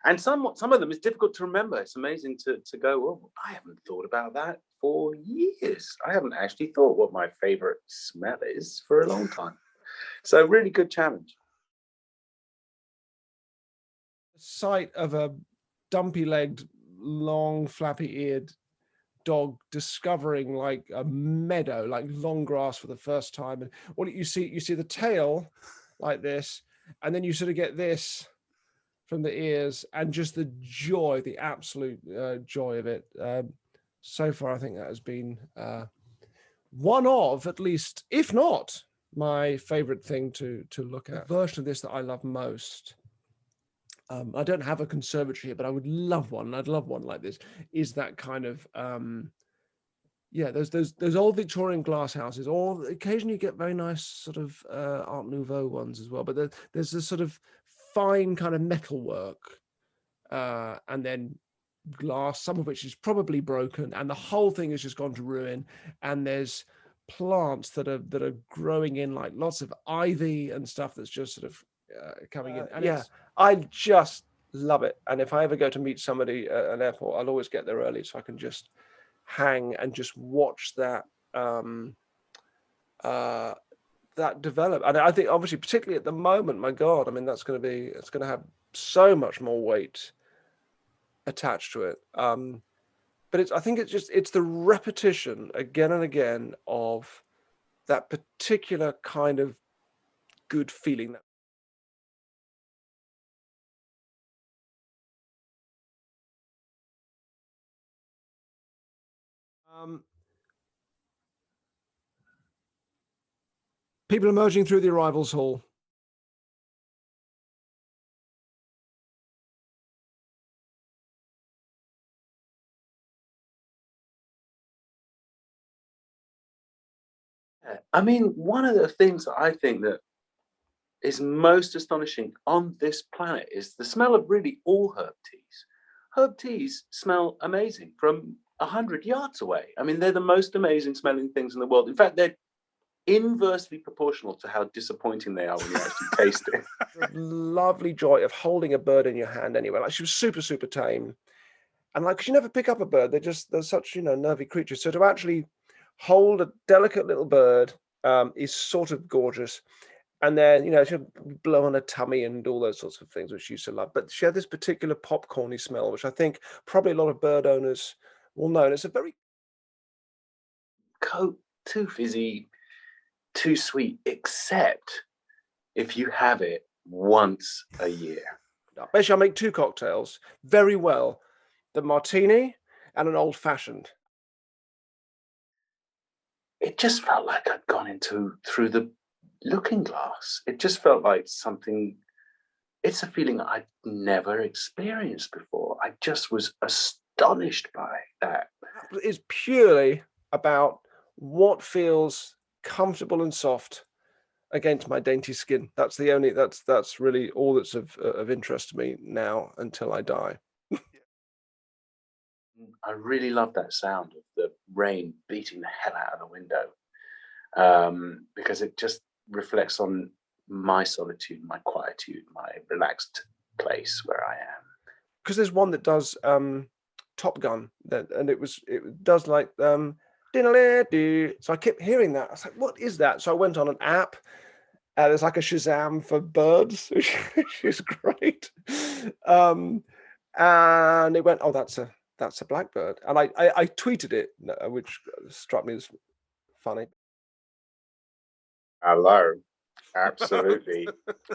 And some of them is difficult to remember. It's amazing to go, well, I haven't thought about that for years. I haven't actually thought what my favorite smell is for a long time. So really good challenge. Sight of a dumpy-legged, long, flappy-eared dog discovering like a meadow, like long grass for the first time. And what you see the tail like this, and then you sort of get this from the ears, and just the joy, the absolute joy of it. So far, I think that has been one of, at least, if not my favorite thing to look at. The version of this that I love most. I don't have a conservatory here, but I would love one. I'd love one like this. Is that kind of yeah, those old Victorian glass houses, or occasionally you get very nice sort of Art Nouveau ones as well. But there's this sort of fine kind of metalwork, and then glass, some of which is probably broken, and the whole thing has just gone to ruin. And there's plants that are growing in, like lots of ivy and stuff that's just sort of coming in. And yeah, I just love it. And if I ever go to meet somebody at an airport, I'll always get there early so I can just hang and just watch that that develop. And I think obviously, particularly at the moment, my God, I mean, it's going to have so much more weight attached to it. But I think it's the repetition again and again of that particular kind of good feeling. People emerging through the arrivals hall. I mean, one of the things that I think that is most astonishing on this planet is the smell of really all herb teas. Herb teas smell amazing from 100 yards away. I mean, they're the most amazing smelling things in the world. In fact, they're inversely proportional to how disappointing they are when you actually taste it. Lovely joy of holding a bird in your hand anyway. Like, she was super, super tame. And like, 'cause you never pick up a bird. They're such, nervy creatures. So to actually hold a delicate little bird is sort of gorgeous. And then, she'll blow on her tummy and all those sorts of things, which she used to love. But she had this particular popcorny smell, which I think probably a lot of bird owners will know. And it's a very Coke, too fizzy, too sweet, except if you have it once a year. Basically, I make two cocktails very well: the martini and an old fashioned. It just felt like I'd gone through the looking glass. It just felt like something. It's a feeling I'd never experienced before. I just was astonished by that. Is purely about what feels comfortable and soft against my dainty skin. That's really all that's of interest to me now until I die. I really love that sound of the rain beating the hell out of the window, because it just reflects on my solitude, my quietude, my relaxed place where I am. Because there's one that does Top Gun, and it does like diddle-dee-doo. So I kept hearing that. I was like, what is that? So I went on an app. There's like a Shazam for birds, which is great. And it went, oh, that's a blackbird. And I tweeted it, which struck me as funny. Hello. Absolutely.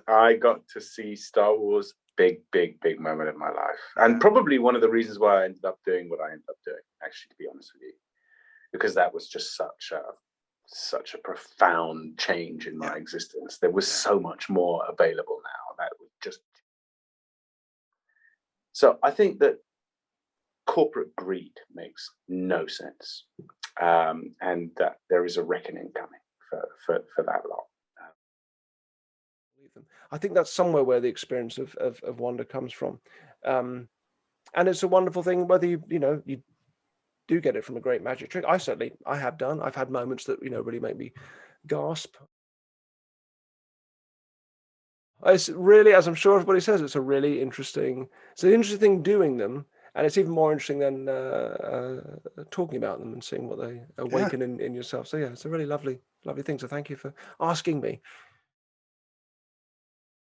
I got to see Star Wars, big, big, big moment in my life. And probably one of the reasons why I ended up doing what I ended up doing, actually, to be honest with you, because that was just such a profound change in my existence. There was so much more available now. That was just. So I think that corporate greed makes no sense, and that there is a reckoning coming for that lot. I think that's somewhere where the experience of wonder comes from. And it's a wonderful thing, whether you do get it from a great magic trick. I have done. I've had moments that, really make me gasp. It's really, as I'm sure everybody says, it's an interesting thing doing them, and it's even more interesting than talking about them and seeing what they awaken in yourself. So yeah, it's a really lovely thing. So thank you for asking me.